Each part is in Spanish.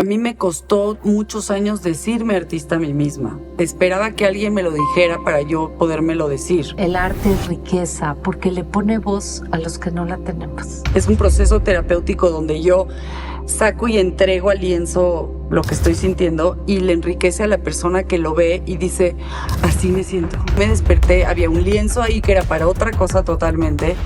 A mí me costó muchos años decirme artista a mí misma. Esperaba que alguien me lo dijera para yo podérmelo decir. El arte es riqueza porque le pone voz a los que no la tenemos. Es un proceso terapéutico donde yo saco y entrego al lienzo lo que estoy sintiendo y le enriquece a la persona que lo ve y dice, así me siento. Me desperté, había un lienzo ahí que era para otra cosa totalmente.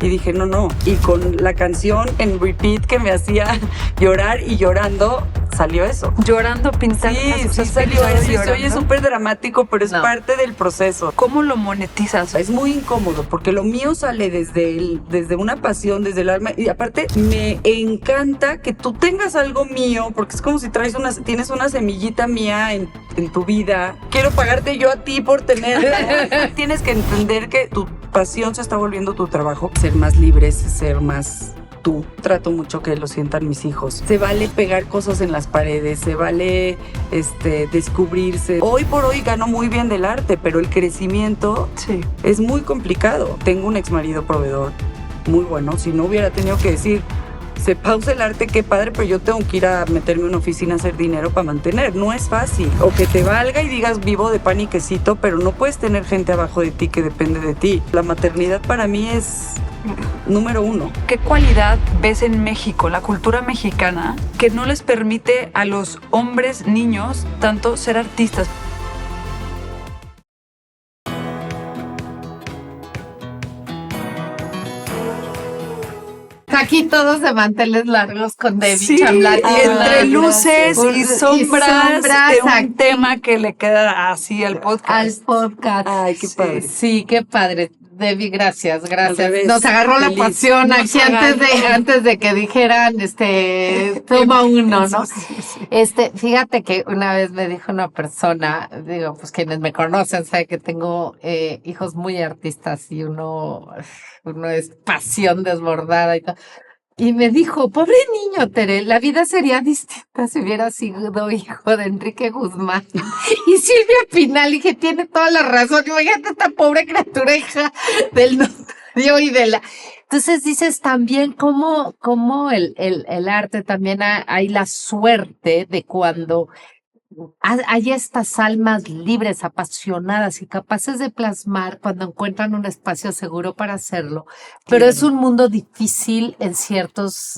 Y dije, no. Y con la canción en repeat que me hacía llorar y llorando, salió eso. Llorando, pintando. Sí salió eso. Y se oye súper dramático, pero es parte del proceso. ¿Cómo lo monetizas? Es muy incómodo porque lo mío sale desde una pasión, desde el alma. Y aparte, me encanta que tú tengas algo mío, porque es como si tienes una semillita mía en tu vida. Quiero pagarte yo a ti por tenerla. Tienes que entender que tu pasión se está volviendo tu trabajo. Ser más libres, ser más tú. Trato mucho que lo sientan mis hijos. Se vale pegar cosas en las paredes, se vale descubrirse. Hoy por hoy gano muy bien del arte, pero el crecimiento es muy complicado. Tengo un exmarido proveedor muy bueno. Si no hubiera tenido que decir, se pausa el arte, qué padre, pero yo tengo que ir a meterme en una oficina a hacer dinero para mantener. No es fácil. O que te valga y digas vivo de pan y quesito, pero no puedes tener gente abajo de ti que depende de ti. La maternidad para mí es número uno. ¿Qué cualidad ves en México, la cultura mexicana, que no les permite a los hombres, niños, tanto ser artistas? Aquí todos de manteles largos con Debbie Chamblati. Entre luces y sombras de un aquí, tema que le queda así al podcast. Al podcast. Ay, qué padre. Sí, qué padre. Debbie, gracias. Revés, Nos agarró la pasión aquí antes de que dijeran, toma uno, ¿no? Fíjate que una vez me dijo una persona, digo, pues quienes me conocen saben que tengo hijos muy artistas y uno es pasión desbordada y todo. Y me dijo, pobre niño, Tere, la vida sería distinta si hubiera sido hijo de Enrique Guzmán y Silvia Pinal. Y que tiene toda la razón. Imagínate esta pobre criatura, hija del notario y de la... Entonces dices también cómo el arte también hay la suerte de cuando hay estas almas libres, apasionadas y capaces de plasmar cuando encuentran un espacio seguro para hacerlo. Pero Claro. es un mundo difícil en ciertos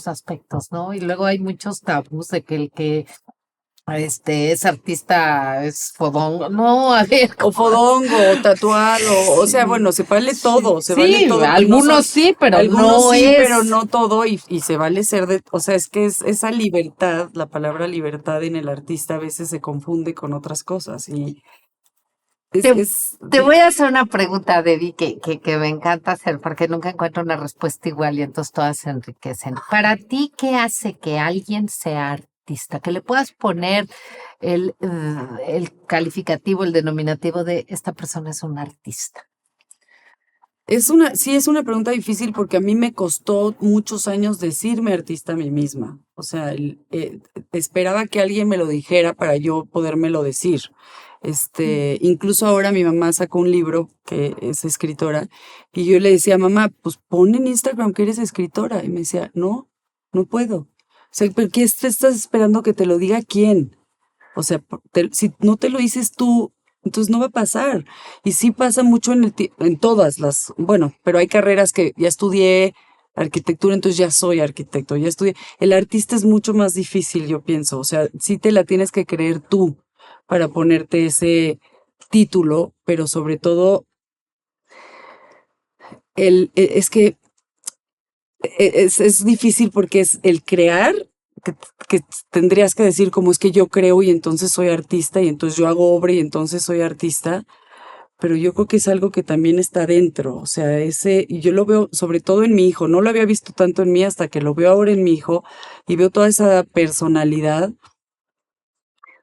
aspectos, ¿no? Y luego hay muchos tabús de que el que es artista, es fodongo. No, a ver. O fodongo, o tatuar, o sea, bueno, se vale todo, se vale todo. Algunos sí, pero pero no todo, y se vale ser o sea, es que es esa libertad, la palabra libertad en el artista a veces se confunde con otras cosas, y te voy a hacer una pregunta, Debbie, que me encanta hacer, porque nunca encuentro una respuesta igual y entonces todas se enriquecen. Para ti, ¿qué hace que alguien sea artista? Que le puedas poner el calificativo, el denominativo de esta persona es un artista. es una pregunta difícil porque a mí me costó muchos años decirme artista a mí misma. O sea, esperaba que alguien me lo dijera para yo podérmelo decir. Incluso ahora mi mamá sacó un libro que es escritora y yo le decía, mamá, pues pon en Instagram que eres escritora. Y me decía, no puedo. O sea, ¿por qué estás esperando que te lo diga quién? O sea, si no te lo dices tú, entonces no va a pasar. Y sí pasa mucho en todas bueno, pero hay carreras que ya estudié arquitectura, entonces ya soy arquitecto, ya estudié. El artista es mucho más difícil, yo pienso. O sea, sí te la tienes que creer tú para ponerte ese título, pero sobre todo, es que es difícil porque es el crear, que tendrías que decir como es que yo creo y entonces soy artista y entonces yo hago obra y entonces soy artista, pero yo creo que es algo que también está dentro, o sea, y yo lo veo sobre todo en mi hijo, no lo había visto tanto en mí hasta que lo veo ahora en mi hijo y veo toda esa personalidad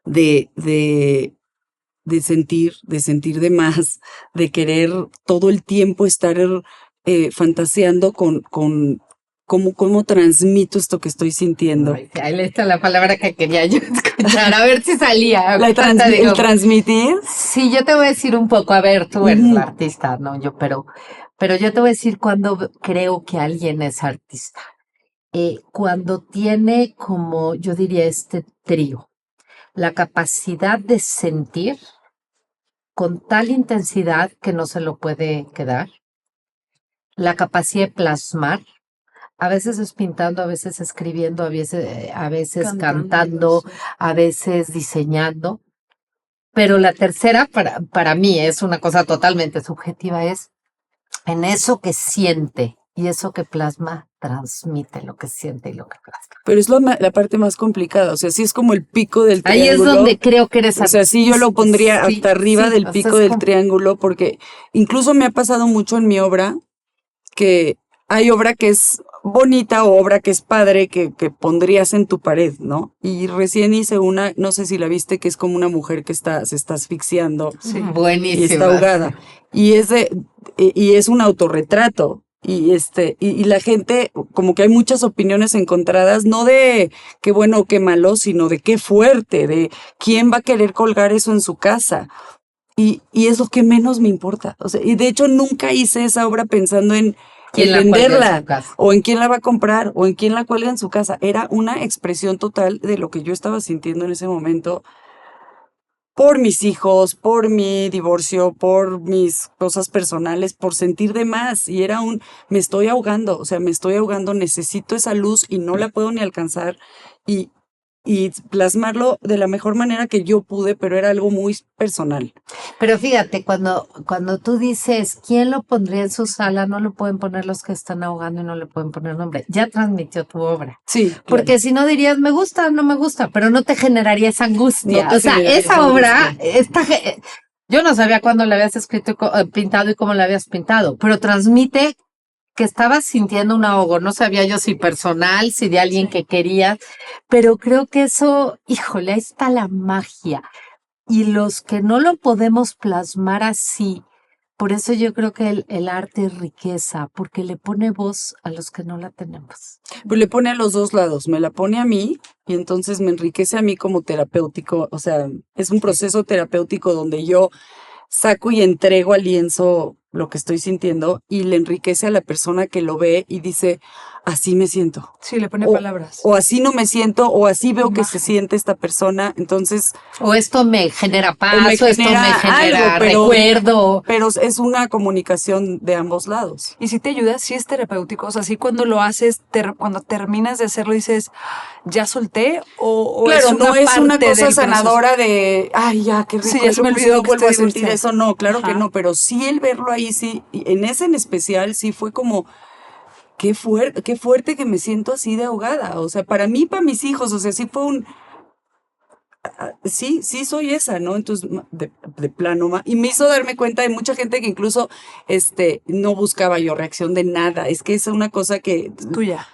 de sentir de más, de querer todo el tiempo estar fantaseando con cómo transmito esto que estoy sintiendo. Ay, ahí está la palabra que quería yo escuchar, a ver si salía. ¿El transmitir? Sí, yo te voy a decir un poco, a ver, tú eres la artista, ¿no? Pero yo te voy a decir cuando creo que alguien es artista. cuando tiene como, yo diría, este trío, la capacidad de sentir con tal intensidad que no se lo puede quedar, la capacidad de plasmar, a veces es pintando, a veces escribiendo, a veces cantando, sí. a veces diseñando. Pero la tercera, para mí, es una cosa totalmente subjetiva, es en eso que siente y eso que plasma, transmite lo que siente y lo que plasma. Pero es la parte más complicada, o sea, sí es como el pico del Ahí es triángulo. donde creo que eres O sea, sí yo lo pondría sí, hasta arriba sí, del o sea, pico es del como- triángulo, porque incluso me ha pasado mucho en mi obra que hay obra que es bonita o obra que es padre que pondrías en tu pared, ¿no? Y recién hice una, no sé si la viste, que es como una mujer que se está asfixiando Sí. y está Buenísima. ahogada. Y y es un autorretrato. Y la gente, como que hay muchas opiniones encontradas, no de qué bueno o qué malo, sino de qué fuerte, de quién va a querer colgar eso en su casa. Y es lo que menos me importa. O sea, y de hecho nunca hice esa obra pensando en ¿Quién la cuelga en venderla, su casa? o en quién la va a comprar, o en quién la cuelga en su casa. Era una expresión total de lo que yo estaba sintiendo en ese momento por mis hijos, por mi divorcio, por mis cosas personales, por sentir de más. Y era me estoy ahogando, o sea, me estoy ahogando, necesito esa luz y no la puedo ni alcanzar. Y, y plasmarlo de la mejor manera que yo pude, pero era algo muy personal. Pero fíjate, cuando tú dices, ¿quién lo pondría en su sala? No lo pueden poner los que están ahogando y no le pueden poner nombre. Ya transmitió tu obra. Sí, Porque si no dirías, me gusta, no me gusta, pero no te generaría esa angustia. No te O sea, generaría esa esa obra, angustia. yo no sabía cuándo la habías escrito, pintado y cómo la habías pintado, pero transmite que estabas sintiendo un ahogo. No sabía yo si personal, si de alguien que querías, pero creo que eso, híjole, ahí está la magia. Y los que no lo podemos plasmar así, por eso yo creo que el arte es riqueza, porque le pone voz a los que no la tenemos. Pues le pone a los dos lados, me la pone a mí y entonces me enriquece a mí como terapéutico, o sea, es un proceso terapéutico donde yo saco y entrego al lienzo lo que estoy sintiendo y le enriquece a la persona que lo ve y dice, así me siento. Sí, le pone O, palabras. o así no me siento, o así veo que se Imagen. siente esta persona, entonces O esto me genera paz, o me o esto me genera genera algo, pero recuerdo. es una comunicación de ambos lados. Y si te ayuda, sí es terapéutico. O sea, sí cuando lo haces, cuando terminas de hacerlo, dices, ¿ya solté? O Claro, es una no es una parte cosa del proceso? sanadora de, ay, ya, qué rico, Sí, ya se me luego olvidó no que vuelvo a estoy sentir divorciada. eso, no, claro que Ajá. no, pero sí el verlo ahí, sí, y en ese en especial, sí fue como, qué fuerte que me siento así de ahogada, o sea, para mí, para mis hijos, o sea, sí fue sí soy esa, ¿no? Entonces, de plano, y me hizo darme cuenta de mucha gente que incluso, no buscaba yo reacción de nada, es que es una cosa que Tuya.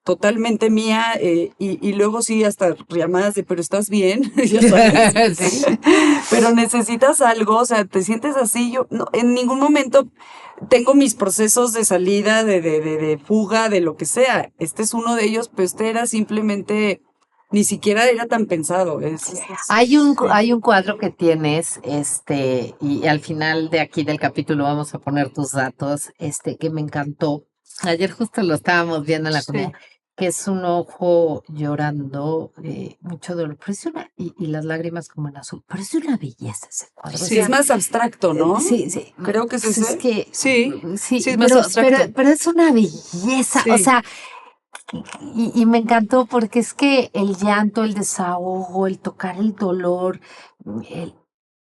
totalmente mía, y luego sí hasta llamadas de, pero ¿estás bien? Ya sabes. Sí. Pero necesitas algo, o sea, te sientes así, yo no, en ningún momento tengo mis procesos de salida, de fuga, de lo que sea. Este es uno de ellos, pero este era simplemente, ni siquiera era tan pensado. Hay un cuadro que tienes, y al final de aquí del capítulo vamos a poner tus datos, que me encantó. Ayer justo lo estábamos viendo en la Sí. comida, que es un ojo llorando, mucho dolor, pero y las lágrimas como en azul, pero es una belleza ese cuadro. Sí. Es más abstracto, ¿no? Sí, sí. Creo que es Pues ese. es que, Sí, sí, sí, es más abstracto. pero es una belleza, Sí. o sea, y me encantó porque es que el llanto, el desahogo, el tocar el dolor, el,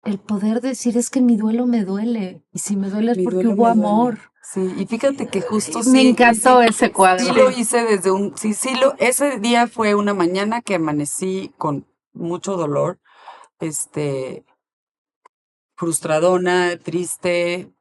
el poder decir es que mi duelo me duele, y si me duele es Mi porque duelo hubo me duele. amor. Sí, y fíjate que justo Me sí, encantó sí, ese cuadro. sí lo hice desde ese día fue una mañana que amanecí con mucho dolor, este, frustradona, triste.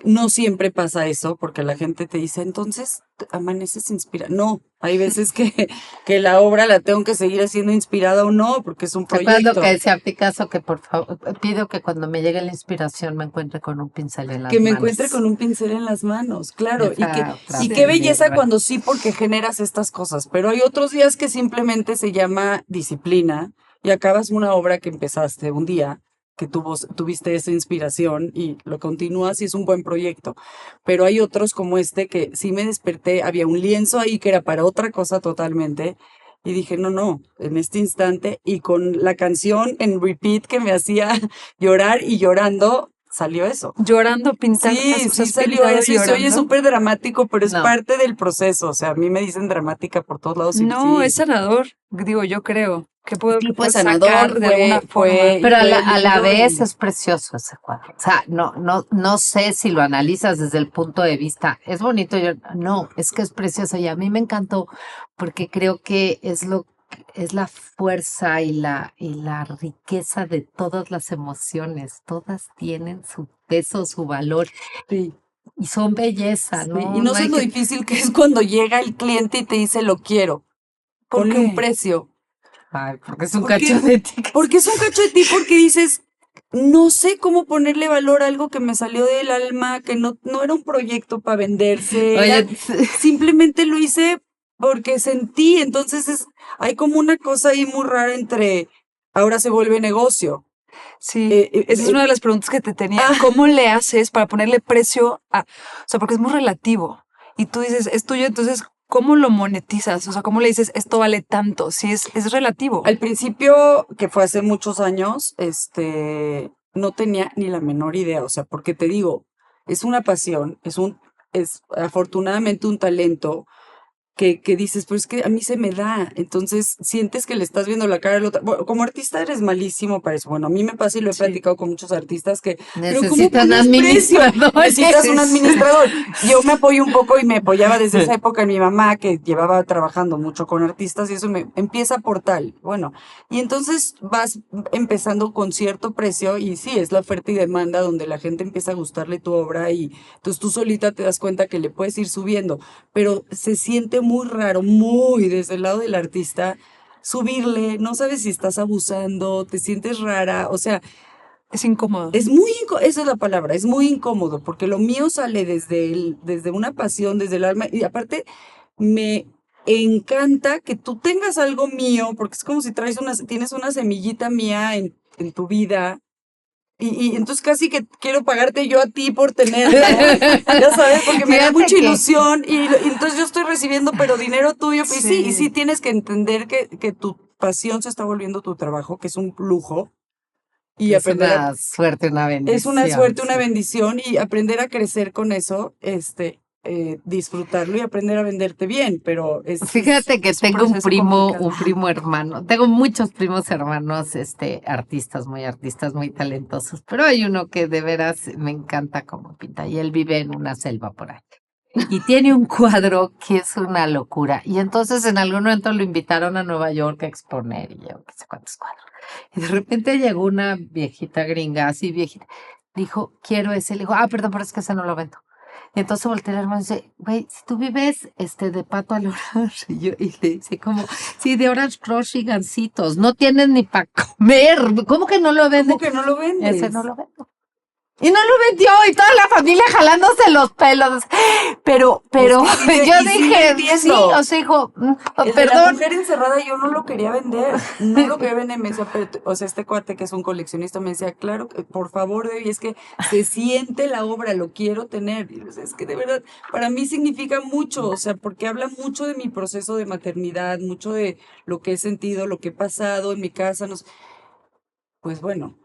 No siempre pasa eso, porque la gente te dice, entonces amaneces inspirada. No, hay veces que la obra la tengo que seguir haciendo inspirada o no, porque es un ¿Te acuerdas lo proyecto. que decía Picasso? Que por favor, pido que cuando me llegue la inspiración me encuentre con un pincel en las Que me manos. encuentre con un pincel en las manos, claro, Esa y frase qué es belleza bien cuando sí, porque generas estas cosas, pero hay otros días que simplemente se llama disciplina y acabas una obra que empezaste un día que tuviste esa inspiración y lo continúas y es un buen proyecto. Pero hay otros como este que sí me desperté, había un lienzo ahí que era para otra cosa totalmente. Y dije, no, en este instante, y con la canción en repeat que me hacía llorar y llorando, salió eso. Llorando, pintando. Sí, sí salió eso y se oye súper dramático, pero es No. parte del proceso. O sea, a mí me dicen dramática por todos lados. Y No, sí. es sanador, digo, yo creo. Que puedo, Sí, que fue puedo sanador, sacar de alguna forma. Pero a fue la lindo vez y- es precioso ese cuadro. O sea, no sé si lo analizas desde el punto de vista. Es bonito, no, es que es precioso y a mí me encantó porque creo que es la fuerza y la riqueza de todas las emociones. Todas tienen su peso, su valor sí. y son belleza, Sí, ¿no? y no sé hay lo difícil que es cuando llega el cliente y te dice lo quiero. ¿Por Ponle qué? un precio. Ay, porque es un Porque- cacho de ti. Porque es un cacho de ti, porque dices, no sé cómo ponerle valor a algo que me salió del alma, que no era un proyecto para venderse. Oye, Simplemente lo hice porque sentí. Entonces hay como una cosa ahí muy rara entre ahora se vuelve negocio. Sí, Eh, esa es eh, una de las preguntas que te tenía. Ah. ¿Cómo le haces para ponerle precio a...? O sea, porque es muy relativo. Y tú dices, es tuyo, entonces, ¿cómo lo monetizas? O sea, ¿cómo le dices, esto vale tanto? Sí, es relativo. Al principio, que fue hace muchos años, no tenía ni la menor idea, o sea, porque te digo, es una pasión, es afortunadamente un talento que dices, pues es que a mí se me da, entonces sientes que le estás viendo la cara al otro. Bueno, como artista eres malísimo para eso. Bueno, a mí me pasa y lo he Sí. platicado con muchos artistas que, pero ¿cómo necesitan pones precio? administradores. Necesitas un administrador. Yo me apoyo un poco y me apoyaba desde esa época en mi mamá, que llevaba trabajando mucho con artistas y eso me empieza por tal. Bueno, y entonces vas empezando con cierto precio y sí, es la oferta y demanda donde la gente empieza a gustarle tu obra y entonces tú solita te das cuenta que le puedes ir subiendo, pero se siente muy raro, muy desde el lado del artista, subirle, no sabes si estás abusando, te sientes rara, o sea, Es incómodo. es muy, esa es la palabra, es muy incómodo, porque lo mío sale desde una pasión, desde el alma, y aparte me encanta que tú tengas algo mío, porque es como si tienes una semillita mía en tu vida. Y entonces casi que quiero pagarte yo a ti por tenerla, ya sabes, porque me da Fíjate mucha que- ilusión y entonces yo estoy recibiendo, pero dinero tuyo, pues sí, y sí tienes que entender que tu pasión se está volviendo tu trabajo, que es un lujo, y Es aprender una suerte, una bendición. es una suerte, una sí. bendición, y aprender a crecer con eso, disfrutarlo y aprender a venderte bien, pero Fíjate que es un tengo un proceso primo, complicado. un primo hermano. Tengo muchos primos hermanos, artistas, muy talentosos. Pero hay uno que de veras me encanta cómo pinta y él vive en una selva por ahí. Y tiene un cuadro que es una locura. Y entonces en algún momento lo invitaron a Nueva York a exponer y yo qué sé cuántos cuadros. Y de repente llegó una viejita gringa, así viejita. Dijo, quiero ese. Le dijo, perdón, pero es que ese no lo vendo. Y entonces voltea el hermano y dice, güey, si tú vives de pato al orange. Y le dice, como, sí, de orange crush y gansitos. No tienes ni para comer. ¿Cómo que no lo vende? ¿cómo que no lo vendes? Ese no lo vendo. Y no lo vendió y toda la familia jalándose los pelos. Pero Es que yo y sí dije, entiendo. sí, o sea, dijo, El de la perdón. mujer encerrada yo no lo quería vender, no lo quería vender, me decía, o sea, este cuate que es un coleccionista me decía, claro, por favor, y es que se siente la obra, lo quiero tener, y es que de verdad, para mí significa mucho, o sea, porque habla mucho de mi proceso de maternidad, mucho de lo que he sentido, lo que he pasado en mi casa, no sé. Pues bueno,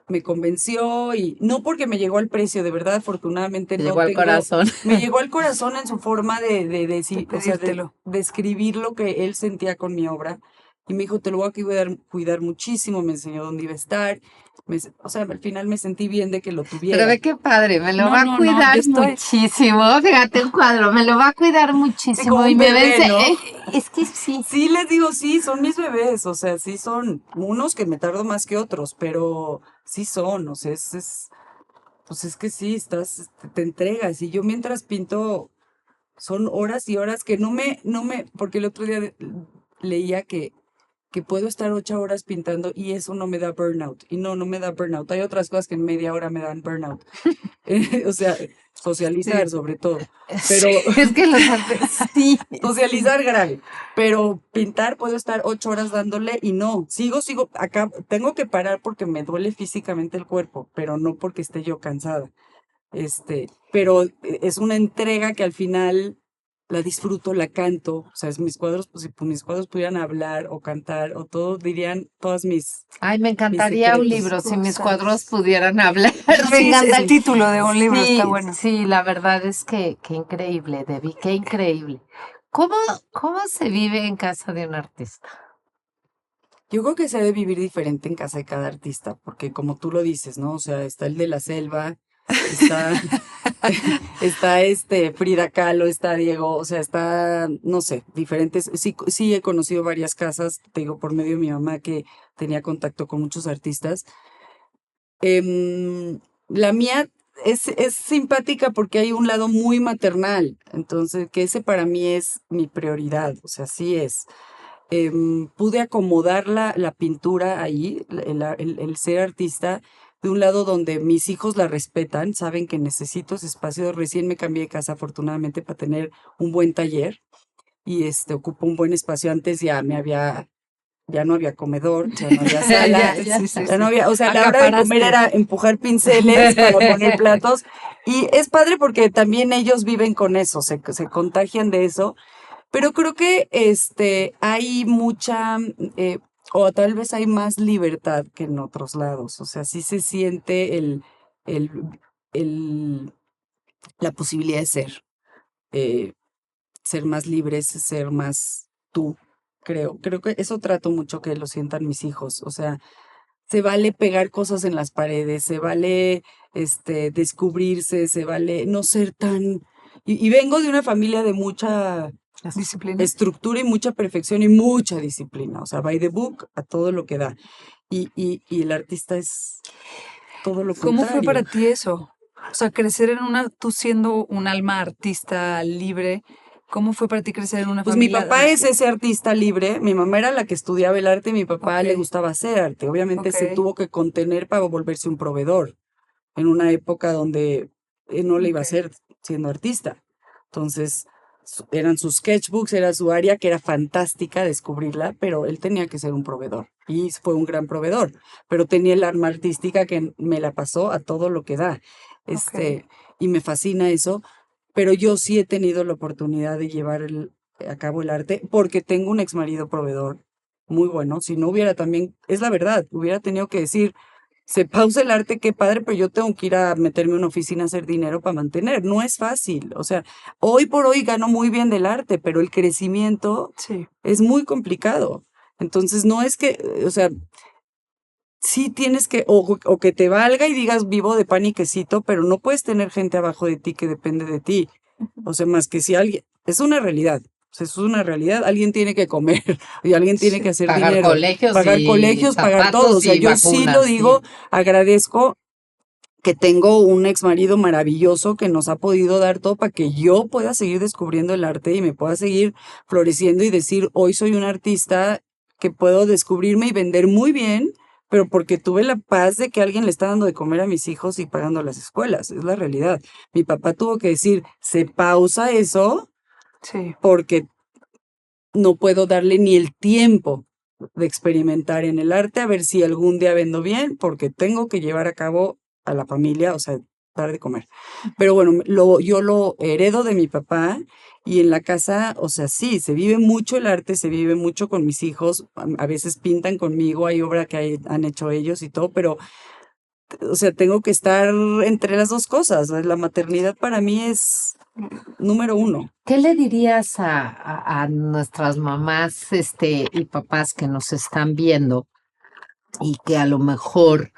me convenció y no porque me llegó al precio, de verdad, afortunadamente Te no llegó al tengo, corazón. me llegó al corazón en su forma de decir, o sea, de pedírtelo. describir lo que él sentía con mi obra. Y me dijo, te lo voy a cuidar muchísimo, me enseñó dónde iba a estar. O sea, al final me sentí bien de que lo tuviera. Pero ve qué padre, me lo No, va a no, no, cuidar yo estoy- muchísimo. Fíjate un cuadro, me lo va a cuidar Sí, muchísimo como y un me bebé, vence. ¿no? Es que sí. Sí, les digo, sí, son mis bebés, o sea, sí son unos que me tardo más que otros, pero sí son, o sea, pues es que sí, te entregas, y yo mientras pinto, son horas y horas que porque el otro día leía que que puedo estar 8 horas pintando y eso no me da burnout. Y no me da burnout. Hay otras cosas que en media hora me dan burnout. O sea, socializar sobre todo. Pero Es que los artistas, sí. socializar grave. Pero pintar puedo estar 8 horas dándole y no. Sigo. Acá tengo que parar porque me duele físicamente el cuerpo, pero no porque esté yo cansada. Pero es una entrega que al final la disfruto, la canto. O sea, mis cuadros, pues si mis cuadros pudieran hablar o cantar o todo, dirían todas mis... Ay, me encantaría un secretos. libro si mis cuadros pudieran hablar. Me Sí, encantaría. el título de un libro Sí, está bueno. sí, la verdad es que qué increíble, Debbie, qué increíble. ¿Cómo se vive en casa de un artista? Yo creo que se debe vivir diferente en casa de cada artista, porque como tú lo dices, ¿no? O sea, está el de la selva, está, está Frida Kahlo, está Diego, o sea, está, no sé, diferentes. Sí he conocido varias casas, te digo, por medio de mi mamá que tenía contacto con muchos artistas. La mía es simpática porque hay un lado muy maternal, entonces que ese para mí es mi prioridad, o sea, sí es. Pude acomodar la pintura ahí, el ser artista, de un lado donde mis hijos la respetan, saben que necesito ese espacio. Recién me cambié de casa, afortunadamente, para tener un buen taller y ocupo un buen espacio. Antes ya no había comedor, ya no había sala, ya no había, o sea, la hora de comer era empujar pinceles para poner platos. Y es padre porque también ellos viven con eso, se contagian de eso. Pero creo que hay mucha, o tal vez hay más libertad que en otros lados. O sea, sí se siente el, la posibilidad de ser más libres, ser más tú, creo. Creo que eso trato mucho que lo sientan mis hijos. O sea, se vale pegar cosas en las paredes, se vale descubrirse, se vale no ser tan... Y vengo de una familia de mucha Disciplina. estructura y mucha perfección y mucha disciplina. O sea, by the book a todo lo que da. Y el artista es todo lo ¿Cómo contrario. fue para ti eso? O sea, crecer tú siendo un alma artista libre, ¿cómo fue para ti crecer en una Pues mi familia? papá es ese artista libre, mi mamá era la que estudiaba el arte, mi papá Ok. le gustaba hacer arte. Obviamente se Ok. tuvo que contener para volverse un proveedor en una época donde no le iba a Ok. hacer siendo artista. Entonces, eran sus sketchbooks, era su área que era fantástica descubrirla, pero él tenía que ser un proveedor y fue un gran proveedor, pero tenía el arma artística que me la pasó a todo lo que da. Ok. Y me fascina eso, pero yo sí he tenido la oportunidad de llevar a cabo el arte porque tengo un exmarido proveedor muy bueno. Si no hubiera también, es la verdad, hubiera tenido que decir, se pausa el arte, qué padre, pero yo tengo que ir a meterme en una oficina a hacer dinero para mantener. No es fácil. O sea, hoy por hoy gano muy bien del arte, pero el crecimiento Sí. es muy complicado. Entonces, no es que, o sea, sí tienes que, o que te valga y digas vivo de pan y quesito, pero no puedes tener gente abajo de ti que depende de ti. O sea, más que si alguien, es una realidad. O sea, eso es una realidad. Alguien tiene que comer y alguien tiene que hacer Pagar dinero. colegios Pagar y colegios, pagar zapatos todo. O sea, y yo sí lo vacunas, digo, sí. agradezco que tengo un ex marido maravilloso que nos ha podido dar todo para que yo pueda seguir descubriendo el arte y me pueda seguir floreciendo y decir, hoy soy un artista que puedo descubrirme y vender muy bien, pero porque tuve la paz de que alguien le está dando de comer a mis hijos y pagando las escuelas. Es la realidad. Mi papá tuvo que decir, se pausa eso Sí. porque no puedo darle ni el tiempo de experimentar en el arte a ver si algún día vendo bien, porque tengo que llevar a cabo a la familia, o sea, dar de comer. Pero bueno, yo lo heredo de mi papá y en la casa, o sea, sí, se vive mucho el arte, se vive mucho con mis hijos, a veces pintan conmigo, hay obra que han hecho ellos y todo, pero, o sea, tengo que estar entre las dos cosas. La maternidad para mí es número uno. ¿Qué le dirías a nuestras mamás y papás que nos están viendo y que a lo mejor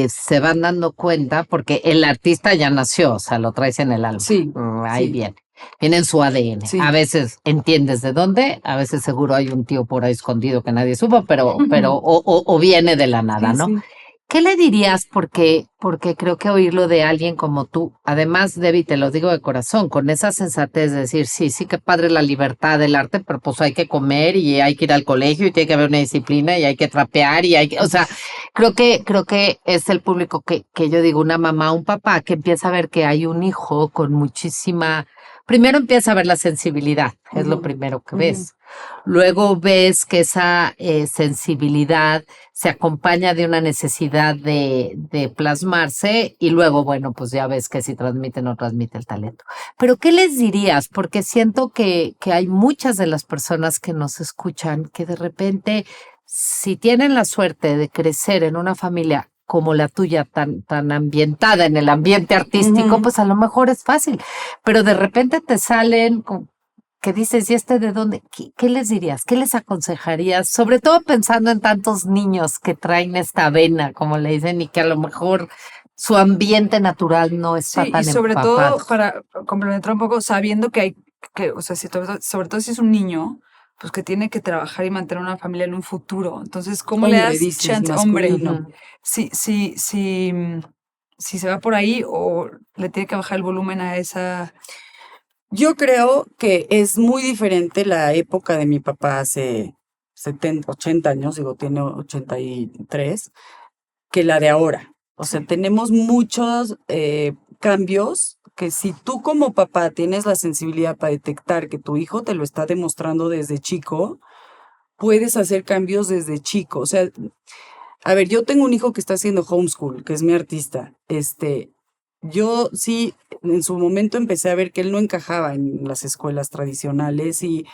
se van dando cuenta, porque el artista ya nació, o sea, lo traes en el alma? Sí, Ahí sí. viene en su ADN. Sí. A veces entiendes de dónde, a veces seguro hay un tío por ahí escondido que nadie supo, pero o viene de la nada, Sí, ¿no? sí. ¿Qué le dirías? Porque creo que oírlo de alguien como tú, además, Debbie, te lo digo de corazón, con esa sensatez de decir, sí, sí, qué padre la libertad del arte, pero pues hay que comer y hay que ir al colegio y tiene que haber una disciplina y hay que trapear y hay que, o sea, creo que es el público que yo digo, una mamá, un papá que empieza a ver que hay un hijo con muchísima, primero empieza a ver la sensibilidad, es lo primero que ves. Luego ves que esa sensibilidad se acompaña de una necesidad de plasmarse y luego, bueno, pues ya ves que si transmite o no transmite el talento. Pero ¿qué les dirías? Porque siento que hay muchas de las personas que nos escuchan que de repente, si tienen la suerte de crecer en una familia como la tuya, tan ambientada en el ambiente artístico, pues a lo mejor es fácil, pero de repente te salen que dices, ¿y este de dónde? ¿Qué les dirías? ¿Qué les aconsejarías? Sobre todo pensando en tantos niños que traen esta vena, como le dicen, y que a lo mejor su ambiente natural no está Sí, tan y sobre empapado. todo para complementar un poco, sabiendo que hay que, o sea, si sobre todo si es un niño, pues que tiene que trabajar y mantener una familia en un futuro. Entonces, ¿cómo le Hombre, das dices, chance? Hombre, masculino. Ujú. si se va por ahí o le tiene que bajar el volumen a esa. Yo creo que es muy diferente la época de mi papá hace 70, 80 años, digo, tiene 83, que la de ahora. O sea, Sí. tenemos muchos cambios que si tú como papá tienes la sensibilidad para detectar que tu hijo te lo está demostrando desde chico, puedes hacer cambios desde chico. O sea, a ver, yo tengo un hijo que está haciendo homeschool, que es mi artista. Yo sí, en su momento empecé a ver que él no encajaba en las escuelas tradicionales y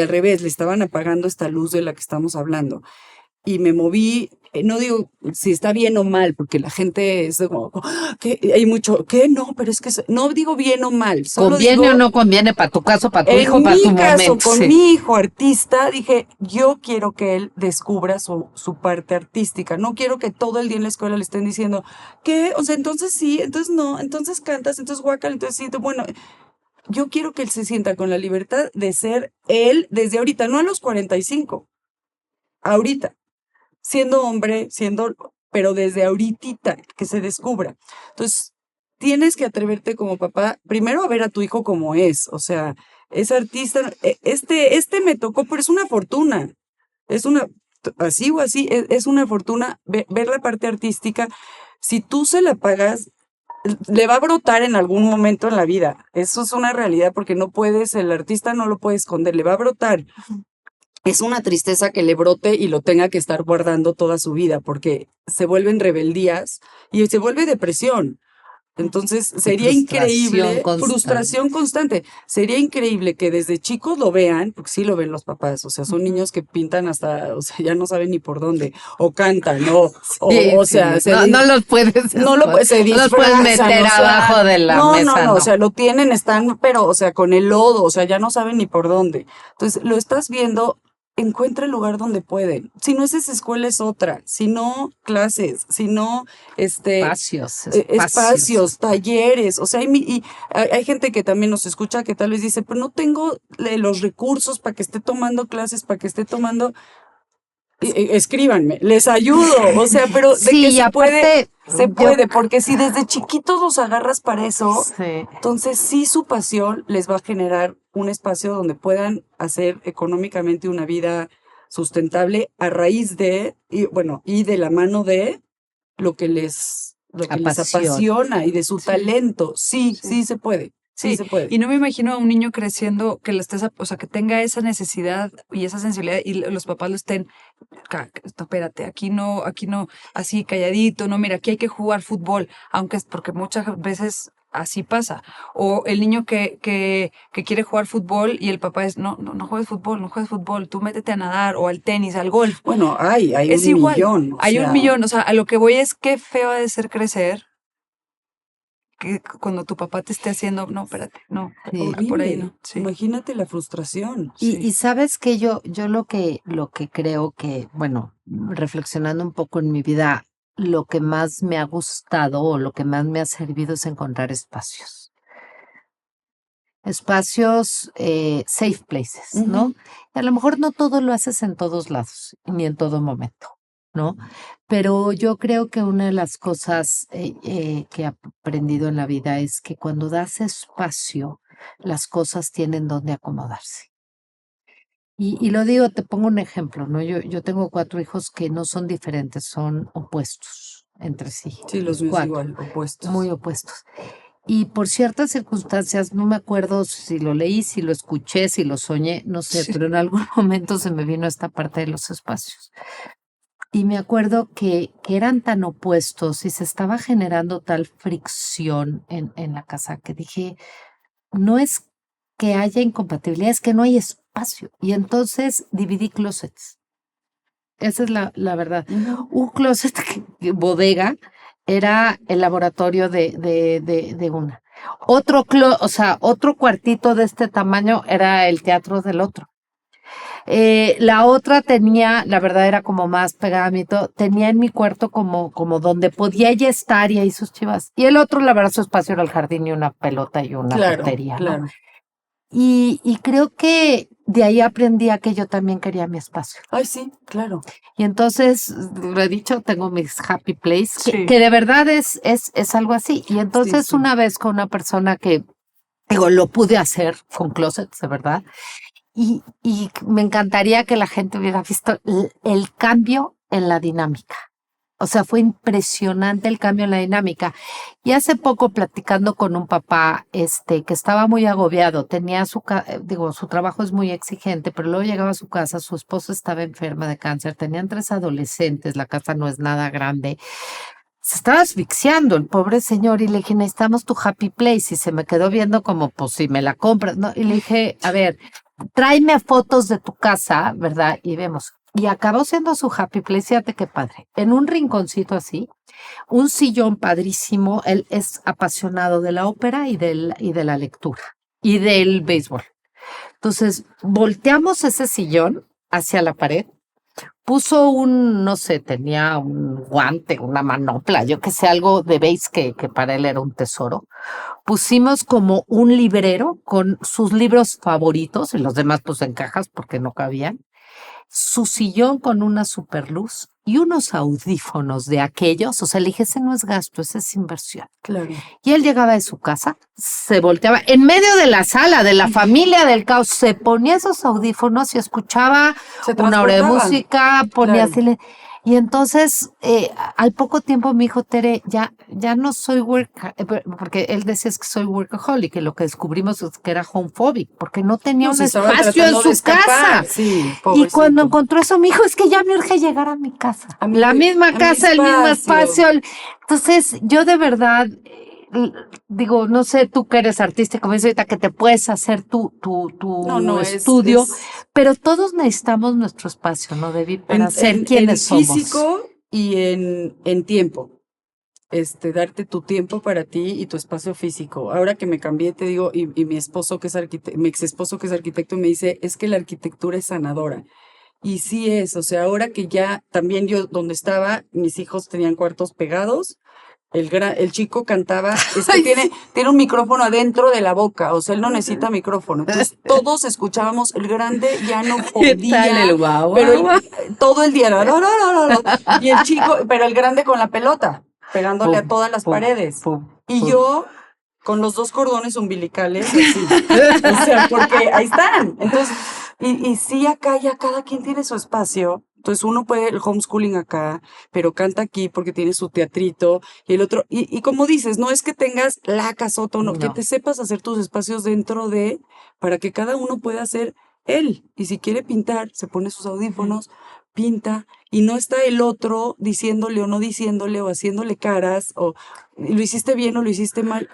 al revés, le estaban apagando esta luz de la que estamos hablando y me moví, no digo si está bien o mal, porque la gente es como, que hay mucho, que no, pero es que no digo bien o mal, solo ¿Conviene o digo, no conviene para tu caso, para tu hijo, en para tu mi caso, momento? con Sí. mi hijo artista, dije, yo quiero que él descubra su parte artística, no quiero que todo el día en la escuela le estén diciendo, ¿qué? O sea, entonces sí, entonces no, entonces cantas, entonces guacal, entonces sí, bueno, yo quiero que él se sienta con la libertad de ser él desde ahorita, no a los 45, ahorita siendo hombre, pero desde ahorita que se descubra. Entonces, tienes que atreverte como papá, primero a ver a tu hijo como es, o sea, es artista, este me tocó, pero es una fortuna, es una, así o así, es una fortuna ver la parte artística. Si tú se la pagas, le va a brotar en algún momento en la vida. Eso es una realidad porque no puedes, el artista no lo puede esconder, le va a brotar. Es una tristeza que le brote y lo tenga que estar guardando toda su vida, porque se vuelven rebeldías y se vuelve depresión. Entonces, sería Frustración increíble, constante. frustración constante. Sería increíble que desde chicos lo vean, porque sí lo ven los papás, o sea, son niños que pintan hasta, o sea, ya no saben ni por dónde, o cantan, Sí, o sí, sea, no los puedes, se no los puedes disfrazan, meter o sea, abajo de la no, mesa, o no. sea, lo tienen, están, pero, o sea, con el lodo, o sea, ya no saben ni por dónde. Entonces, lo estás viendo, encuentra el lugar donde pueden. Si no es esa escuela, es otra. Si no, clases. Si no, Espacios. espacios, talleres. O sea, hay gente que también nos escucha que tal vez dice, pero no tengo los recursos para que esté tomando clases, para que esté tomando. Escríbanme, les ayudo, o sea, pero de que Sí, y aparte, se yo, puede, porque si desde chiquitos los agarras para eso, sí, entonces sí su pasión les va a generar un espacio donde puedan hacer económicamente una vida sustentable a raíz de, y bueno, y de la mano de lo que les apasión. apasiona y de su Sí, talento. Sí, sí. sí se puede, sí Sí, se puede. y no me imagino a un niño creciendo que le estés, o sea, que tenga esa necesidad y esa sensibilidad y los papás lo estén, no, espérate, aquí no, así calladito, no, mira, aquí hay que jugar fútbol, aunque es porque muchas veces así pasa. O el niño que quiere jugar fútbol y el papá es, no, no, no juegues fútbol, tú métete a nadar o al tenis, al golf. Bueno, hay Es un igual, millón, o hay un sea. millón, o sea, a lo que voy es qué feo ha de ser crecer que cuando tu papá te esté haciendo, no, espérate, no, Sí. por ahí Horrible. no, sí, Imagínate la frustración. sí. Y sabes que yo lo que creo que, bueno, reflexionando un poco en mi vida, lo que más me ha gustado o lo que más me ha servido es encontrar espacios. Espacios safe places, ¿no? Ujú. Y a lo mejor no todo lo haces en todos lados, ni en todo momento. ¿no? Pero yo creo que una de las cosas que he aprendido en la vida es que cuando das espacio, las cosas tienen donde acomodarse. Y lo digo, te pongo un ejemplo, ¿no? Yo tengo 4 hijos que no son diferentes, son opuestos entre sí, Sí, los los míos 4, igual, opuestos. muy opuestos. Y por ciertas circunstancias, no me acuerdo si lo leí, si lo escuché, si lo soñé, no sé, pero en algún momento se me vino esta parte de los espacios. Y me acuerdo que eran tan opuestos y se estaba generando tal fricción en la casa que dije, no es que haya incompatibilidad, es que no hay espacio. Y entonces dividí closets. Esa es la verdad. Ujú. Un closet bodega era el laboratorio de una. O sea, otro cuartito de este tamaño era el teatro del otro. La otra tenía, la verdad era como más pegada a mí todo, tenía en mi cuarto como donde podía ella estar y ahí sus chivas. Y el otro, la verdad, su espacio era el jardín y una pelota y una Claro, portería, ¿no? claro. Y creo que de ahí aprendí a que yo también quería mi espacio. Ay, sí, claro. Y entonces, lo he dicho, tengo mis happy place, Sí. que de verdad es algo así. Y entonces sí. una vez con una persona que, digo, lo pude hacer con closets, de verdad. Y me encantaría que la gente hubiera visto el cambio en la dinámica. O sea, fue impresionante el cambio en la dinámica. Y hace poco platicando con un papá, que estaba muy agobiado, tenía su trabajo es muy exigente, pero luego llegaba a su casa, su esposa estaba enferma de cáncer, tenían 3 adolescentes, la casa no es nada grande. Se estaba asfixiando el pobre señor y le dije, necesitamos tu happy place. Y se me quedó viendo como, pues si me la compras, ¿no? Y le dije, a ver, tráeme fotos de tu casa, ¿verdad? Y vemos. Y acabó siendo su happy place, fíjate qué padre. En un rinconcito así, un sillón padrísimo. Él es apasionado de la ópera y de la lectura y del béisbol. Entonces, volteamos ese sillón hacia la pared. Puso no sé, tenía un guante, una manopla, yo que sé, algo de béis que para él era un tesoro. Pusimos como un librero con sus libros favoritos y los demás pues en cajas porque no cabían. Su sillón con una superluz y unos audífonos de aquellos. O sea, le dije, ese no es gasto, ese es inversión. Claro. Y él llegaba de su casa, se volteaba en medio de la sala, de la familia del caos, se ponía esos audífonos y escuchaba Se una hora de transportaba. música, ponía Claro. así. Y entonces, al poco tiempo me dijo, Tere, ya no soy porque él decía es que soy workaholic, y lo que descubrimos es que era homophobic, porque no tenía No, un se estaba espacio en tratando de su escapar. casa. Sí, Y pobrecito. cuando encontró eso, me dijo, es que ya me urge llegar a mi casa. A mi- La misma a mi casa, el mismo espacio. espacio. Entonces, yo de verdad, digo, no sé, tú que eres artista, como dices ahorita, que te puedes hacer tu No, estudio, pero todos necesitamos nuestro espacio, ¿no, Debbie? Para ser quienes en somos. físico y en tiempo. Darte tu tiempo para ti y tu espacio físico. Ahora que me cambié, te digo, y mi esposo que es mi ex esposo que es arquitecto me dice, es que la arquitectura es sanadora. Y sí es, o sea, ahora que ya también yo donde estaba, mis hijos tenían cuartos pegados, el chico cantaba, tiene un micrófono adentro de la boca, o sea, él no necesita micrófono. Entonces todos escuchábamos, el grande ya no ¿Qué tal podía, el guau, pero guau? todo el día, y el chico, pero el grande con la pelota, pegándole a todas las paredes. Y yo con los 2 cordones umbilicales, así. O sea, porque ahí están. Entonces, y sí, acá ya cada quien tiene su espacio. Entonces uno puede el homeschooling acá, pero canta aquí porque tiene su teatrito y el otro. Y como dices, no es que tengas la casota, no, que No. te sepas hacer tus espacios dentro de, para que cada uno pueda ser él. Y si quiere pintar, se pone sus audífonos, pinta, y no está el otro diciéndole o no diciéndole o haciéndole caras, o lo hiciste bien o lo hiciste mal.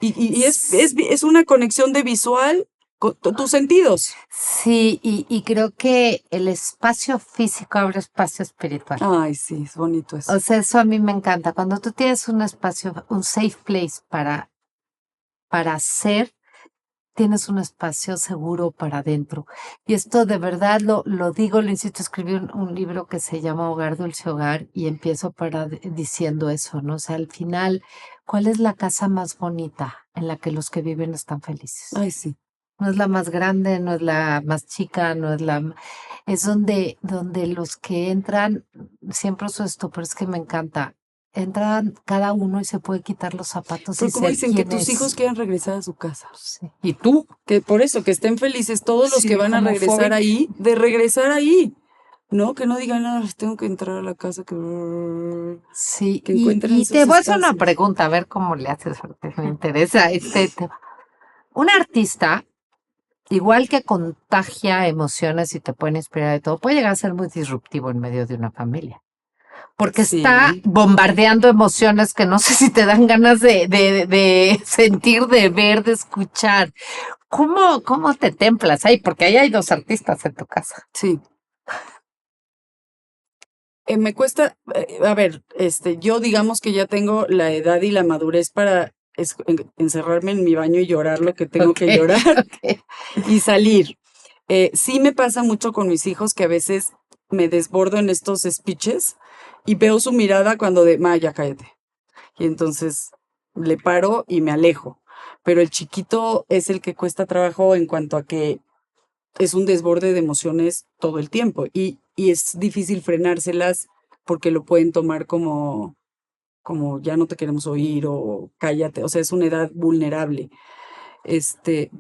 Y es una conexión de visual con tus sentidos. Sí, y creo que el espacio físico abre espacio espiritual. Ay, sí, es bonito eso. O sea, eso a mí me encanta. Cuando tú tienes un espacio, un safe place para hacer, tienes un espacio seguro para adentro. Y esto de verdad lo digo, lo insisto, escribí un libro que se llama Hogar, Dulce Hogar, y empiezo diciendo eso, ¿no? O sea, al final, ¿cuál es la casa más bonita en la que los que viven están felices? Ay, sí. No es la más grande, no es la más chica, no es es donde los que entran siempre uso esto, pero es que me encanta. Entran cada uno y se puede quitar los zapatos Pero y como ser dicen que quien tus es. hijos quieran regresar a su casa. Sí. Y tú, que por eso, que estén felices todos los Sí, que van a regresar homophobic. ahí, de regresar ahí. No, que no digan, ah, tengo que entrar a la casa, que Sí, encuentren y esos te voy a hacer una espacios. pregunta, a ver cómo le haces, porque me interesa este tema. Un artista, igual que contagia emociones y te puede inspirar de todo, puede llegar a ser muy disruptivo en medio de una familia. Porque está Sí. bombardeando emociones que no sé si te dan ganas de sentir, de ver, de escuchar. ¿Cómo te templas ahí? Porque ahí hay dos artistas en tu casa. Sí. Me cuesta, a ver, yo digamos que ya tengo la edad y la madurez para encerrarme en mi baño y llorar lo que tengo que llorar Ok. y salir. Sí me pasa mucho con mis hijos que a veces me desbordo en estos speeches y veo su mirada cuando de, ma, ya cállate. Y entonces le paro y me alejo. Pero el chiquito es el que cuesta trabajo en cuanto a que es un desborde de emociones todo el tiempo y es difícil frenárselas porque lo pueden tomar como ya no te queremos oír o cállate, o sea, es una edad vulnerable.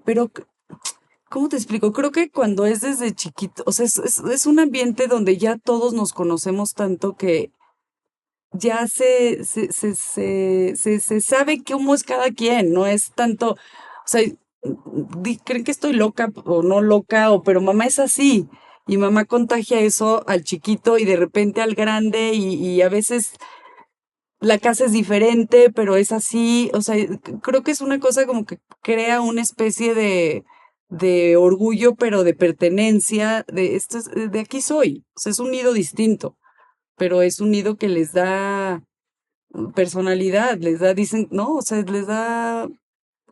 Pero, ¿cómo te explico? Creo que cuando es desde chiquito, o sea, es un ambiente donde ya todos nos conocemos tanto que ya se sabe cómo es cada quien, no es tanto, o sea, creen que estoy loca o no loca, o pero mamá es así, y mamá contagia eso al chiquito y de repente al grande, y a veces la casa es diferente, pero es así, o sea, creo que es una cosa como que crea una especie de orgullo, pero de pertenencia, de aquí soy, o sea, es un nido distinto, pero es un nido que les da personalidad, les da, dicen, no, o sea, les da,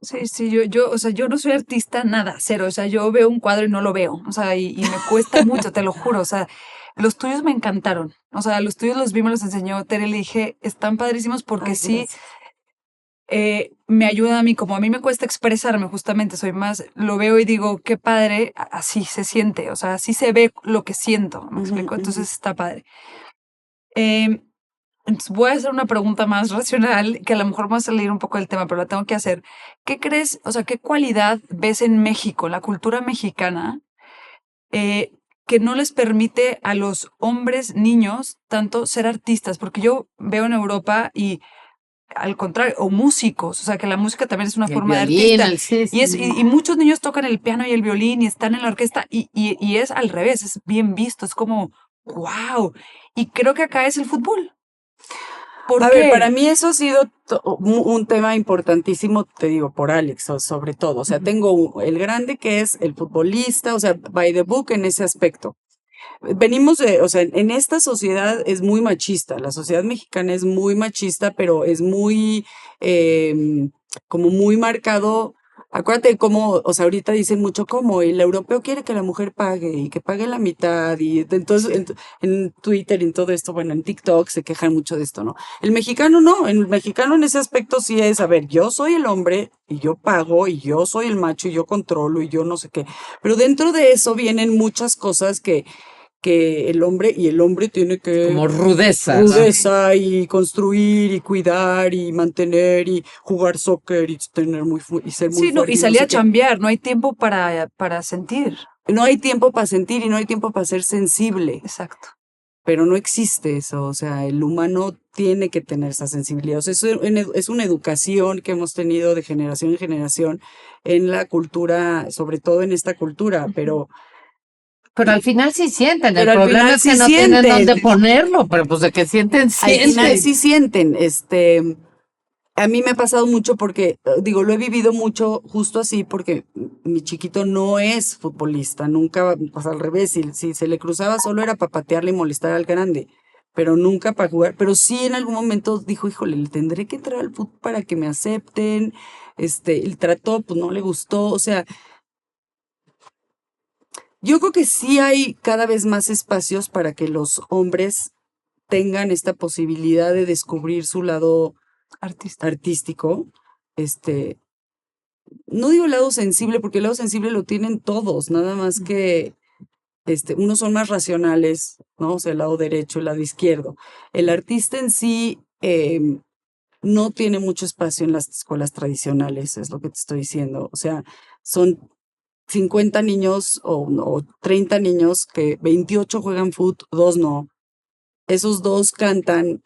Sí, sí, o sea, yo no soy artista, nada, cero. O sea, yo veo un cuadro y no lo veo. O sea, y me cuesta mucho, te lo juro. O sea, los tuyos me encantaron. O sea, los tuyos los vi, me los enseñó Tere, le dije, están padrísimos porque ay, sí gracias. me ayuda a mí, como a mí me cuesta expresarme, justamente, soy más, lo veo y digo, qué padre, así se siente. O sea, así se ve lo que siento. ¿Me Ujú, explico? ujú. Entonces está padre. Em, entonces voy a hacer una pregunta más racional, que a lo mejor va a salir un poco del tema, pero la tengo que hacer. ¿Qué crees, o sea, qué cualidad ves en México, en la cultura mexicana, eh, que no les permite a los hombres niños tanto ser artistas? Porque yo veo en Europa y al contrario, o músicos, o sea, que la música también es una El forma de violín, artista. el sí, Y, es, sí. y muchos niños tocan el piano y el violín y están en la orquesta y es al revés, es bien visto, es como, wow. Y creo que acá es el fútbol. ¿Por A ver, para qué? mí eso ha sido un tema importantísimo, te digo, por Alex, sobre todo. O sea, Ujú. tengo el grande que es el futbolista, o sea, by the book en ese aspecto. Venimos de, o sea, en esta sociedad es muy machista, la sociedad mexicana es muy machista, pero es muy, como muy marcado. Acuérdate cómo, o sea, ahorita dicen mucho cómo el europeo quiere que la mujer pague y que pague la mitad y entonces en Twitter y en todo esto, bueno, en TikTok se quejan mucho de esto, ¿no? El mexicano no, el mexicano en ese aspecto sí es, a ver, yo soy el hombre y yo pago y yo soy el macho y yo controlo y yo no sé qué, pero dentro de eso vienen muchas cosas que el hombre tiene que Como rudezas. Sí. rudeza y construir y cuidar y mantener y jugar soccer y tener y ser muy Sí, no, y fuerte y no salí sé a qué. chambear, no hay tiempo para sentir. No hay tiempo para sentir y no hay tiempo para ser sensible, Exacto. pero no existe eso, o sea, el humano tiene que tener esa sensibilidad, o sea, es una educación que hemos tenido de generación en generación en la cultura, sobre todo en esta cultura, Ujú. Pero al final sí sienten, el pero al problema final es que sí no tienen dónde sienten, ponerlo, pero pues de que sienten, al final sienten. sí sienten, a mí me ha pasado mucho porque, digo, lo he vivido mucho justo así porque mi chiquito no es futbolista, nunca, pues al revés, si se le cruzaba solo era para patearle y molestar al grande, pero nunca para jugar, pero sí en algún momento dijo, híjole, le tendré que entrar al fútbol para que me acepten, el trató, pues no le gustó, o sea, yo creo que sí hay cada vez más espacios para que los hombres tengan esta posibilidad de descubrir su lado Artista. artístico, este, no digo lado sensible, porque el lado sensible lo tienen todos, nada más Mm. que unos son más racionales, ¿no? O sea, el lado derecho, el lado izquierdo. El artista en sí no tiene mucho espacio en las escuelas tradicionales, es lo que te estoy diciendo. O sea, son 50 niños o 30 niños que 28 juegan fútbol, 2 no. Esos 2 cantan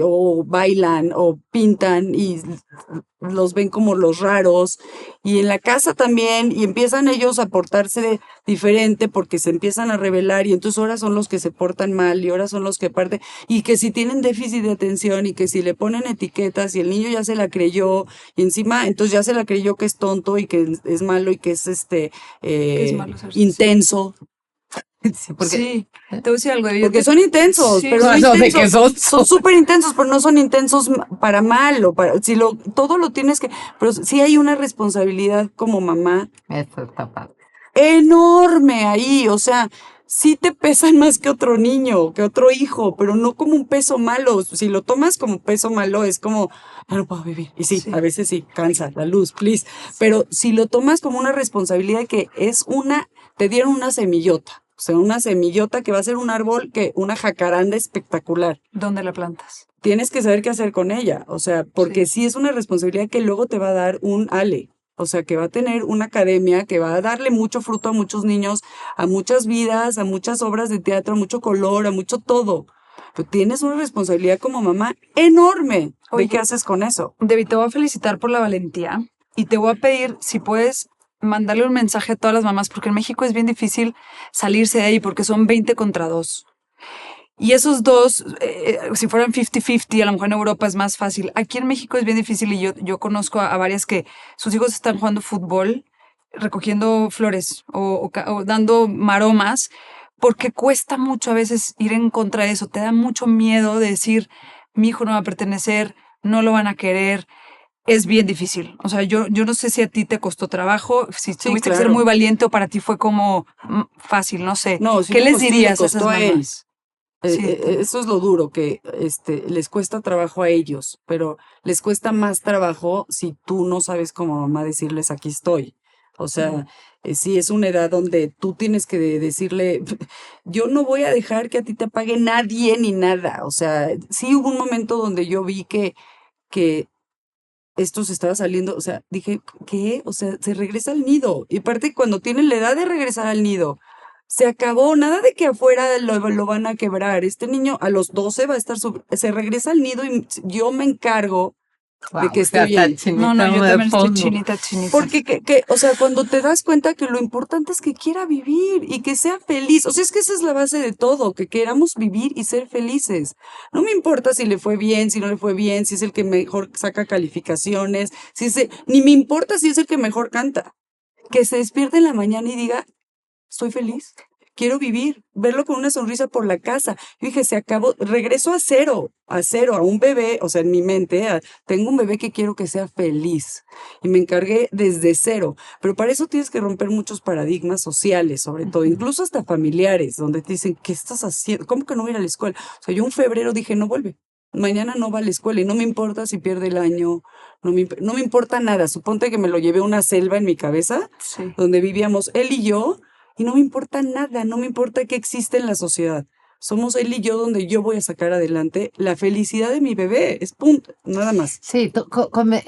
o bailan o pintan y los ven como los raros. Y en la casa también, y empiezan ellos a portarse diferente porque se empiezan a rebelar y entonces ahora son los que se portan mal y ahora son los que parten. Y que si tienen déficit de atención y que si le ponen etiquetas y el niño ya se la creyó y encima entonces ya se la creyó que es tonto y que es malo y que es Que es malo ser intenso. Sí, porque Sí, te voy a decir algo. Porque son intensos, Sí. pero no No, de intensos. que Son súper intensos, pero no son intensos para mal o para, todo lo tienes que, pero sí hay una responsabilidad como mamá eso está padre. enorme ahí, o sea, sí te pesan más que otro niño, que otro hijo, pero no como un peso malo. Si lo tomas como peso malo, es como, ya no puedo vivir. Y sí, Sí. a veces sí, cansa, la luz, please. Pero si lo tomas como una responsabilidad que es te dieron una semillota. O sea, una semillota que va a ser un árbol, una jacaranda espectacular. ¿Dónde la plantas? Tienes que saber qué hacer con ella. O sea, porque sí es una responsabilidad que luego te va a dar un ale. O sea, que va a tener una academia que va a darle mucho fruto a muchos niños, a muchas vidas, a muchas obras de teatro, a mucho color, a mucho todo. Pero tienes una responsabilidad como mamá enorme. Oye, ¿De qué haces con eso? Debbie, te voy a felicitar por la valentía y te voy a pedir si puedes mandarle un mensaje a todas las mamás, porque en México es bien difícil salirse de ahí porque son 20 contra 2. Y esos dos, si fueran 50-50, a lo mejor en Europa es más fácil. Aquí en México es bien difícil y yo conozco a varias que sus hijos están jugando fútbol, recogiendo flores o dando maromas, porque cuesta mucho a veces ir en contra de eso. Te da mucho miedo de decir, mi hijo no va a pertenecer, no lo van a querer. Es bien difícil. O sea, yo no sé si a ti te costó trabajo, si tuviste que ser claro. muy valiente o para ti fue como fácil, no sé. No, sí ¿Qué le les costó- le dirías a costó esas a él. mamás? Sí, Eso es lo duro, que les cuesta trabajo a ellos, pero les cuesta más trabajo si tú no sabes como mamá decirles aquí estoy. O sea, sí es una edad donde tú tienes que decirle, yo no voy a dejar que a ti te pague nadie ni nada. O sea, sí hubo un momento donde yo vi que esto se estaba saliendo, o sea, dije, ¿qué? O sea, se regresa al nido. Y aparte, cuando tienen la edad de regresar al nido, se acabó, nada de que afuera lo van a quebrar. Este niño a los 12 va a estar, se regresa al nido y yo me encargo de que esté bien. no, yo también estoy chinita. Porque, o sea, cuando te das cuenta que lo importante es que quiera vivir y que sea feliz, o sea, es que esa es la base de todo, que queramos vivir y ser felices. No me importa si le fue bien, si no le fue bien, si es el que mejor saca calificaciones, ni me importa si es el que mejor canta. Que se despierte en la mañana y diga, estoy feliz, quiero vivir, verlo con una sonrisa por la casa. Yo dije, se acabó, regreso a cero, a un bebé, o sea, en mi mente, tengo un bebé que quiero que sea feliz. Y me encargué desde cero. Pero para eso tienes que romper muchos paradigmas sociales, sobre todo, incluso hasta familiares, donde te dicen, ¿qué estás haciendo? ¿Cómo que no voy a ir a la escuela? O sea, yo en febrero dije, no vuelve. Mañana no va a la escuela y no me importa si pierde el año, no me importa nada. Suponte que me lo llevé a una selva en mi cabeza, Sí. donde vivíamos él y yo, y no me importa nada, no me importa qué existe en la sociedad. Somos él y yo donde yo voy a sacar adelante la felicidad de mi bebé. Es punto, nada más. Sí,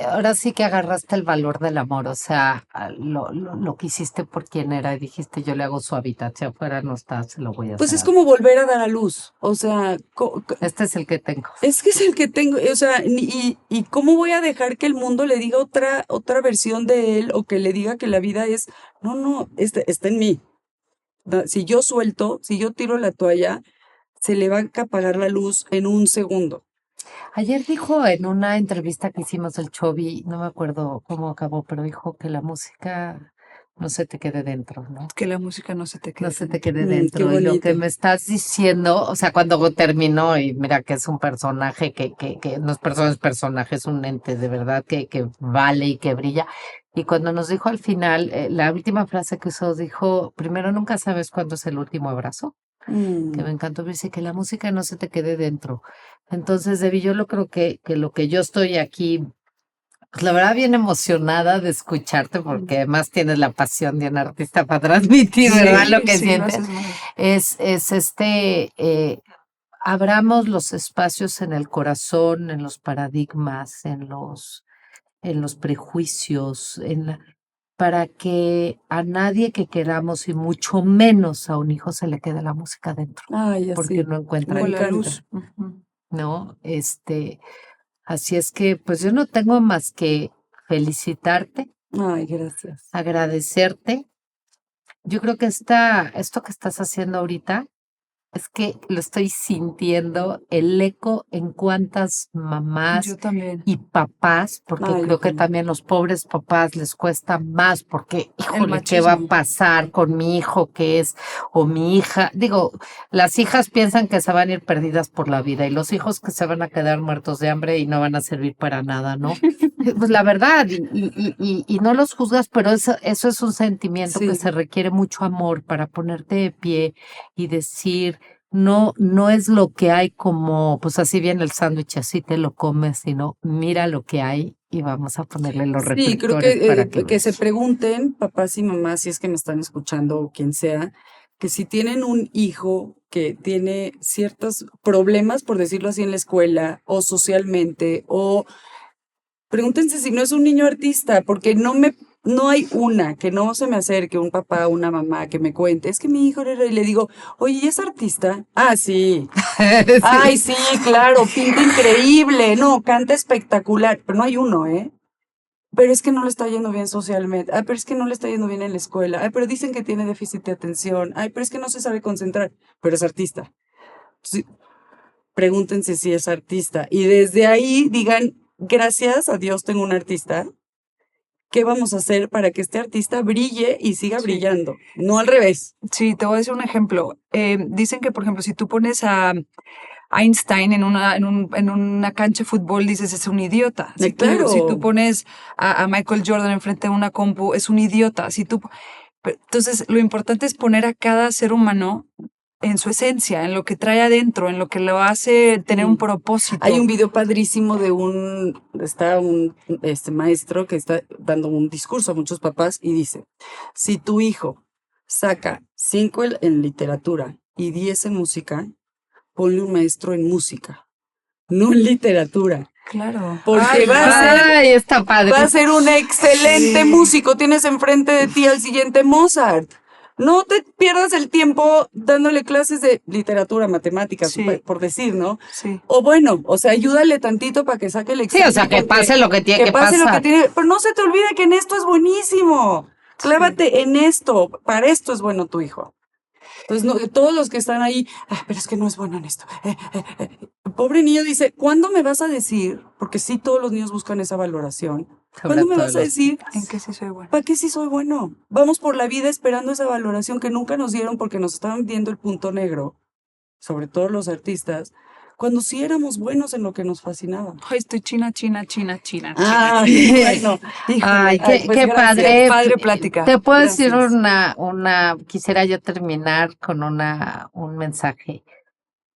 ahora sí que agarraste el valor del amor, o sea, lo que hiciste por quien era y dijiste, yo le hago su hábitat, si afuera no está, se lo voy a Pues hacer. es como volver a dar a luz. O sea, Este es el que tengo. es que es el que tengo, o sea, y cómo voy a dejar que el mundo le diga otra versión de él o que le diga que la vida es, no, está en mí. Si yo suelto, si yo tiro la toalla, se le va a apagar la luz en un segundo. Ayer dijo en una entrevista que hicimos el Chovy, no me acuerdo cómo acabó, pero dijo que la música no se te quede dentro, ¿no? Que la música no se te quede. No se te quede Qué dentro. Y lo que bonito. me estás diciendo, o sea, cuando terminó, y mira que es un personaje que no es personaje, es un ente de verdad que vale y que brilla. Y cuando nos dijo al final, la última frase que usó, dijo, primero nunca sabes cuándo es el último abrazo. Que me encantó, dice que la música no se te quede dentro. Entonces, Debbie, yo lo creo que lo que yo estoy aquí Pues la verdad, bien emocionada de escucharte, porque además tienes la pasión de un artista para transmitir, ¿verdad? Lo que sí, sientes. lo haces muy bien. Abramos los espacios en el corazón, en los paradigmas, en los prejuicios, para que a nadie que queramos y mucho menos a un hijo se le quede la música dentro, Ay, porque así. no encuentra Me Como el la encanta. luz. Ujú. ¿no? Así es que, pues yo no tengo más que felicitarte, Ay, gracias. agradecerte. Yo creo que esto que estás haciendo ahorita es que lo estoy sintiendo el eco en cuántas mamás Yo también. y papás, porque Ay, yo creo que también. también los pobres papás les cuesta más, porque, El híjole, ¿qué va a machismo. pasar con mi hijo que es, o mi hija? Digo, las hijas piensan que se van a ir perdidas por la vida y los hijos que se van a quedar muertos de hambre y no van a servir para nada, ¿no? Pues la verdad, y no los juzgas, pero eso es un sentimiento que Sí. se requiere mucho amor para ponerte de pie y decir, no es lo que hay como, pues así viene el sándwich, así te lo comes, sino mira lo que hay y vamos a ponerle los Sí, creo reflectores para que se veas. pregunten, papás y mamás, si es que me están escuchando o quien sea, que si tienen un hijo que tiene ciertos problemas, por decirlo así, en la escuela o socialmente, o pregúntense si no es un niño artista, porque no hay una que no se me acerque, un papá o una mamá que me cuente, es que mi hijo era, y le digo, oye, ¿y es artista? Ah, sí. Ay, sí, claro, pinta increíble, no, canta espectacular, pero no hay uno, ¿eh? Pero es que no le está yendo bien socialmente. Ay, pero es que no le está yendo bien en la escuela. Ay, pero dicen que tiene déficit de atención. Ay, pero es que no se sabe concentrar. Pero es artista. Sí, pregúntense si es artista. Y desde ahí digan, gracias a Dios tengo un artista. ¿Qué vamos a hacer para que este artista brille y siga Sí. brillando? No al revés. Sí, te voy a decir un ejemplo. Dicen que, por ejemplo, si tú pones a Einstein en una cancha de fútbol, dices, es un idiota. Si Claro. tú pones a Michael Jordan enfrente de una compu, es un idiota. Entonces, lo importante es poner a cada ser humano en su esencia, en lo que trae adentro, en lo que lo hace tener un Sí. propósito. Hay un video padrísimo de un maestro que está dando un discurso a muchos papás y dice, si tu hijo saca 5 en literatura y 10 en música, ponle un maestro en música, no en literatura. Claro. Porque Ay, Ay, está padre. va a ser un excelente Sí. músico. Tienes enfrente de ti al siguiente Mozart. No te pierdas el tiempo dándole clases de literatura, matemáticas, Sí. por decir, ¿no? Sí. O bueno, o sea, ayúdale tantito para que saque el Sí, examen. o sea, que porque- pase lo que tiene que pase lo que pasar. tiene. Pero no se te olvide que en esto es buenísimo. Clávate en esto. Para esto es bueno tu hijo. Entonces, no, todos los que están ahí, pero es que no es bueno en esto. Pobre niño dice, ¿cuándo me vas a decir? Porque sí, todos los niños buscan esa valoración. ¿Cuándo me vas a decir? ¿En qué sí soy buena? ¿Para qué sí soy bueno? Vamos por la vida esperando esa valoración que nunca nos dieron porque nos estaban viendo el punto negro, sobre todo los artistas, cuando sí éramos buenos en lo que nos fascinaba. Ay, estoy china. Bueno. Ay, Ay, pues qué gracias. padre. Padre plática. Te puedo decir Gracias. quisiera yo terminar con un mensaje.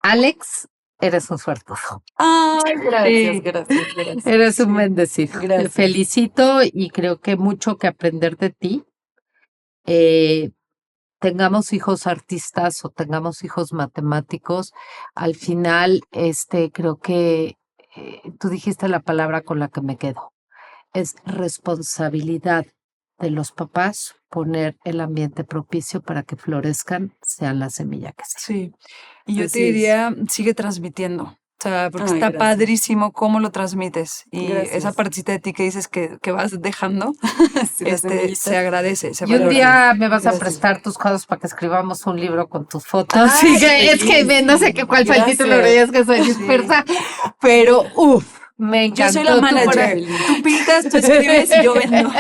Alex, eres un suertudo. Ay, gracias, Sí. gracias. Eres un bendecido. Te Gracias. felicito y creo que mucho que aprender de ti. Tengamos hijos artistas o tengamos hijos matemáticos, al final, creo que tú dijiste la palabra con la que me quedo. Es responsabilidad de los papás poner el ambiente propicio para que florezcan, sean la semilla que sea. Sí. Y yo Así te es. diría, sigue transmitiendo. O sea, porque Ay, está gracias. padrísimo cómo lo transmites. Y Gracias. esa partecita de ti que dices que vas dejando, Sí, la semillita. se agradece. Se Y un valora. día me vas a Gracias. prestar tus cosas para que escribamos un libro con tus fotos. Ay, Sí, es que feliz. no sé cuál fue el título, pero ya es que soy dispersa. Pero, me Yo encantó. soy la tu manager. mora- Tú pintas, tú escribes y yo vendo.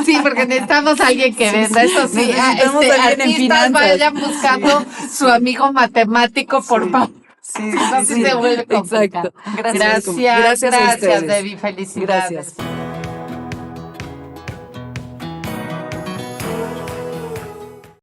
Sí, porque necesitamos a alguien que venda. Eso sí, necesitamos a alguien en artistas finanzas. vayan buscando su amigo matemático, por favor. Sí, No, sí se vuelve complicado. Exacto. Gracias, Gracias a ustedes. Debbie. Felicidades. Gracias.